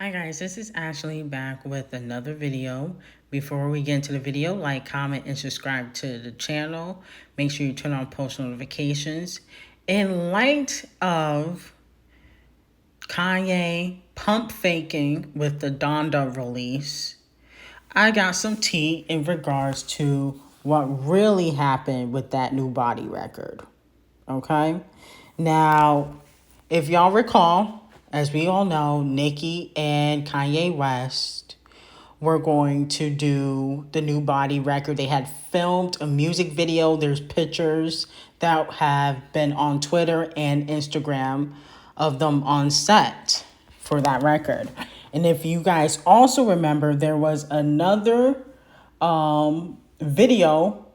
Hi guys, this is Ashley back with another video. Before we get into the video, like, comment, and subscribe to the channel. Make sure you turn on post notifications. In light of Kanye pump faking with the Donda release, I got some tea in regards to what really happened with that new body record. Okay? Now, if y'all recall, as we all know, Nicki and Kanye West were going to do the new body record. They had filmed a music video. There's pictures that have been on Twitter and Instagram of them on set for that record. And if you guys also remember, there was another video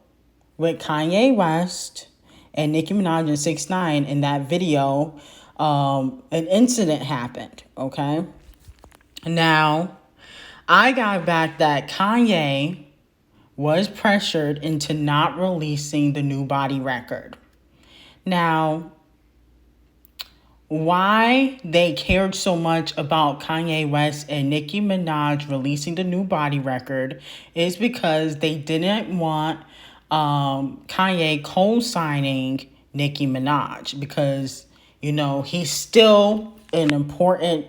with Kanye West and Nicki Minaj and 6ix9ine. In that video, an incident happened, okay? Now, I got back that Kanye was pressured into not releasing the new body record. Now, why they cared so much about Kanye West and Nicki Minaj releasing the new body record is because they didn't want Kanye co-signing Nicki Minaj because, he's still an important,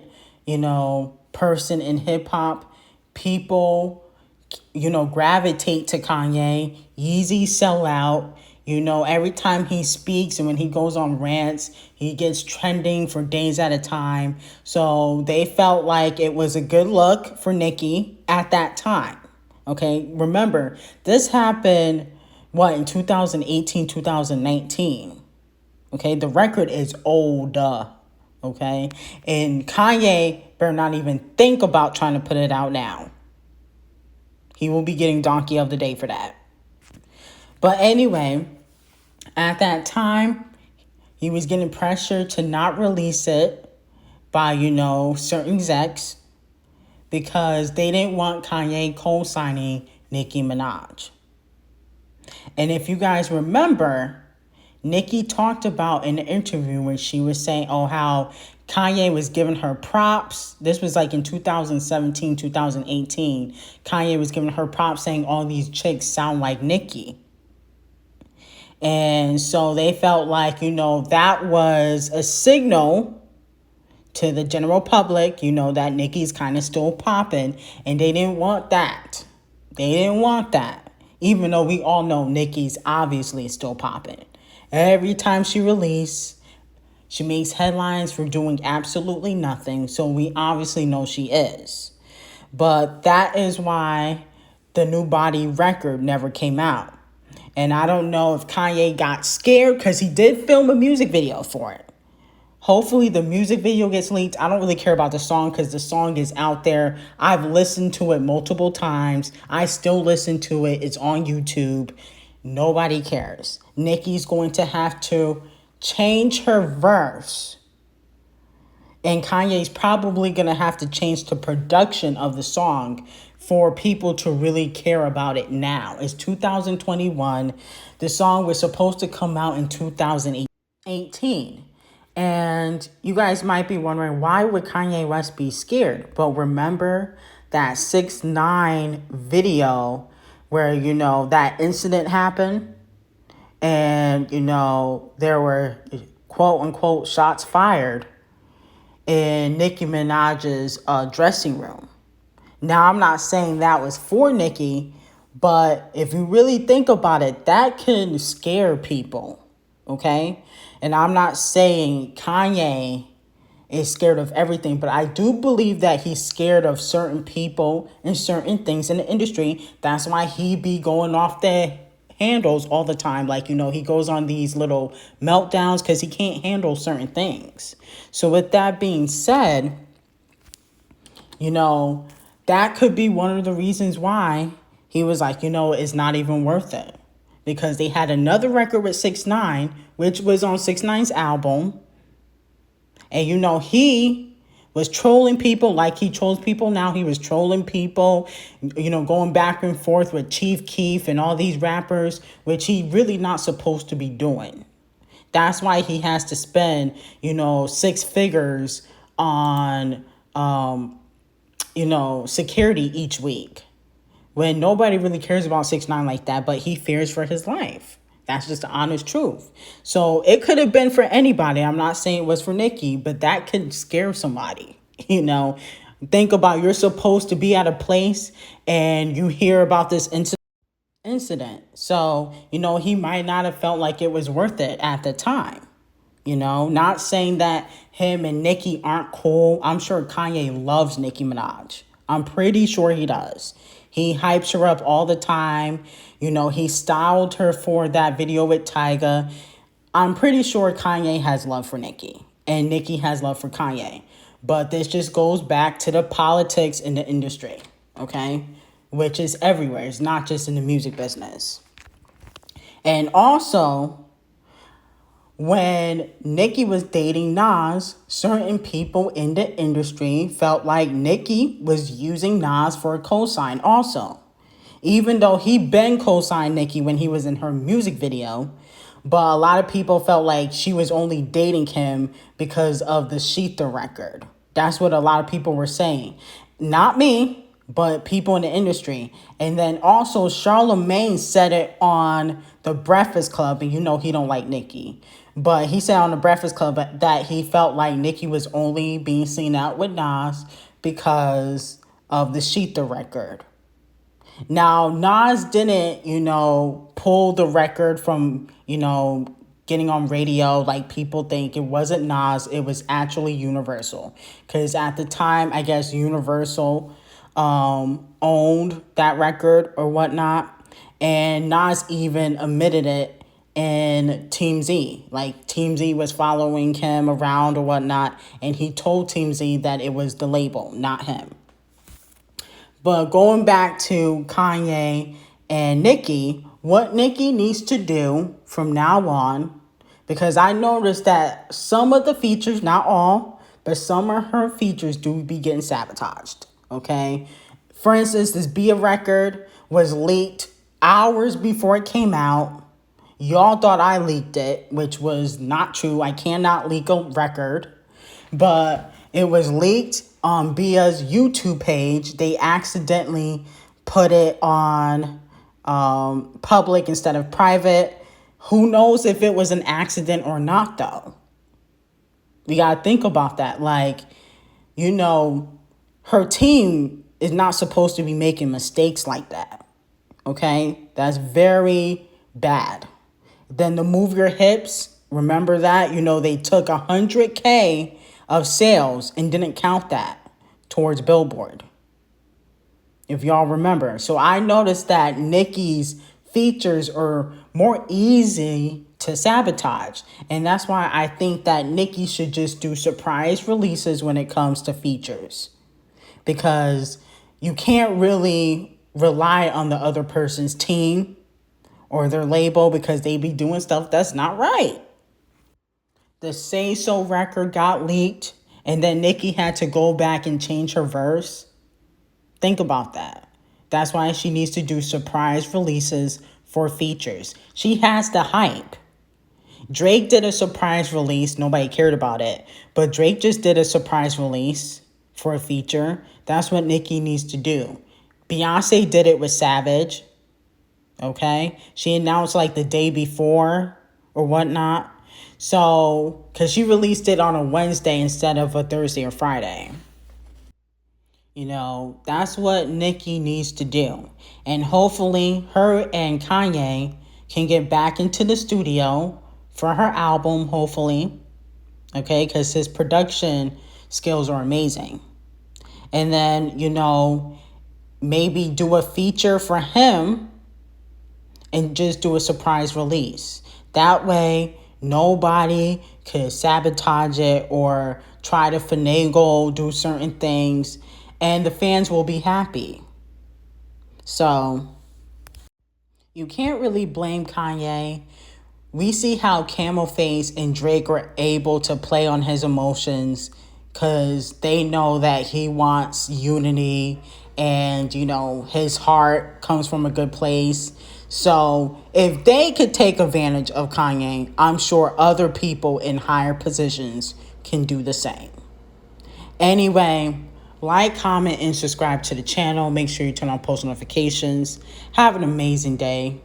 person in hip-hop. People, gravitate to Kanye. Yeezy sell out. Every time he speaks and when he goes on rants, he gets trending for days at a time. So they felt like it was a good look for Nicki at that time. Okay, remember, this happened, in 2018, 2019. Okay, the record is old, okay? And Kanye better not even think about trying to put it out now. He will be getting Donkey of the Day for that. But anyway, at that time, he was getting pressure to not release it by, certain execs because they didn't want Kanye co-signing Nicki Minaj. And if you guys remember, Nicki talked about in an interview where she was saying, how Kanye was giving her props. This was like in 2017, 2018. Kanye was giving her props saying all these chicks sound like Nicki. And so they felt like, that was a signal to the general public, that Nicki's kind of still popping. And they didn't want that. They didn't want that. Even though we all know Nicki's obviously still popping. Every time she releases, she makes headlines for doing absolutely nothing. So we obviously know she is. But that is why the new body record never came out. And I don't know if Kanye got scared because he did film a music video for it. Hopefully the music video gets leaked. I don't really care about the song because the song is out there. I've listened to it multiple times. I still listen to it. It's on YouTube. Nobody cares. Nicki's going to have to change her verse. And Kanye's probably going to have to change the production of the song for people to really care about it now. It's 2021. The song was supposed to come out in 2018. And you guys might be wondering, why would Kanye West be scared? But remember that 6ix9ine video where, that incident happened? And, there were quote unquote shots fired in Nicki Minaj's dressing room. Now, I'm not saying that was for Nicki, but if you really think about it, that can scare people, okay? And I'm not saying Kanye is scared of everything, but I do believe that he's scared of certain people and certain things in the industry. That's why he be going off the handles all the time. Like, he goes on these little meltdowns because he can't handle certain things. So with that being said, that could be one of the reasons why he was like, it's not even worth it. Because they had another record with 6ix9ine, which was on 6ix9ine's album. And, he was trolling people like he trolls people now. He was trolling people, going back and forth with Chief Keef and all these rappers, which he really not supposed to be doing. That's why he has to spend, 6 figures on security each week. When nobody really cares about 6ix9ine like that, but he fears for his life. That's just the honest truth. So it could have been for anybody. I'm not saying it was for Nicki, but that could scare somebody. Think about, you're supposed to be at a place and you hear about this incident. So, he might not have felt like it was worth it at the time. Not saying that him and Nicki aren't cool. I'm sure Kanye loves Nicki Minaj. I'm pretty sure he does. He hypes her up all the time. He styled her for that video with Tyga. I'm pretty sure Kanye has love for Nicki and Nicki has love for Kanye. But this just goes back to the politics in the industry, okay? Which is everywhere. It's not just in the music business. And also, when Nicki was dating Nas, certain people in the industry felt like Nicki was using Nas for a cosign also. Even though he been co-signed Nicki when he was in her music video, but a lot of people felt like she was only dating him because of the Sheetha record. That's what a lot of people were saying. Not me, but people in the industry. And then also Charlemagne said it on The Breakfast Club, and he don't like Nicki. But he said on The Breakfast Club that he felt like Nicki was only being seen out with Nas because of the Sheetha record. Now, Nas didn't, pull the record from, getting on radio like people think. It wasn't Nas. It was actually Universal. Because at the time, I guess Universal owned that record or whatnot. And Nas even admitted it in Team Z. Like, Team Z was following him around or whatnot. And he told Team Z that it was the label, not him. But going back to Kanye and Nicki, what Nicki needs to do from now on, because I noticed that some of the features, not all, but some of her features do be getting sabotaged, okay? For instance, this Be a record was leaked hours before it came out. Y'all thought I leaked it, which was not true. I cannot leak a record. But it was leaked on Bia's YouTube page. They accidentally put it on public instead of private. Who knows if it was an accident or not, though? We got to think about that. Like, her team is not supposed to be making mistakes like that. Okay? That's very bad. Then the Move Your Hips, remember that? They took 100K of sales and didn't count that towards Billboard, if y'all remember. So I noticed that Nicki's features are more easy to sabotage. And that's why I think that Nicki should just do surprise releases when it comes to features. Because you can't really rely on the other person's team or their label because they be doing stuff that's not right. The Say So record got leaked, and then Nicki had to go back and change her verse. Think about that. That's why she needs to do surprise releases for features. She has the hype. Drake did a surprise release. Nobody cared about it. But Drake just did a surprise release for a feature. That's what Nicki needs to do. Beyonce did it with Savage. Okay? She announced like the day before or whatnot. So, because she released it on a Wednesday instead of a Thursday or Friday. That's what Nicki needs to do. And hopefully her and Kanye can get back into the studio for her album, hopefully. Okay, because his production skills are amazing. And then, maybe do a feature for him and just do a surprise release. That way, nobody could sabotage it or try to finagle, do certain things, and the fans will be happy. So, you can't really blame Kanye. We see how Camel Face and Drake are able to play on his emotions because they know that he wants unity and, his heart comes from a good place. So if they could take advantage of Kanye, I'm sure other people in higher positions can do the same. Anyway, Like, comment, and subscribe to the channel. Make sure you turn on post notifications. Have an amazing day.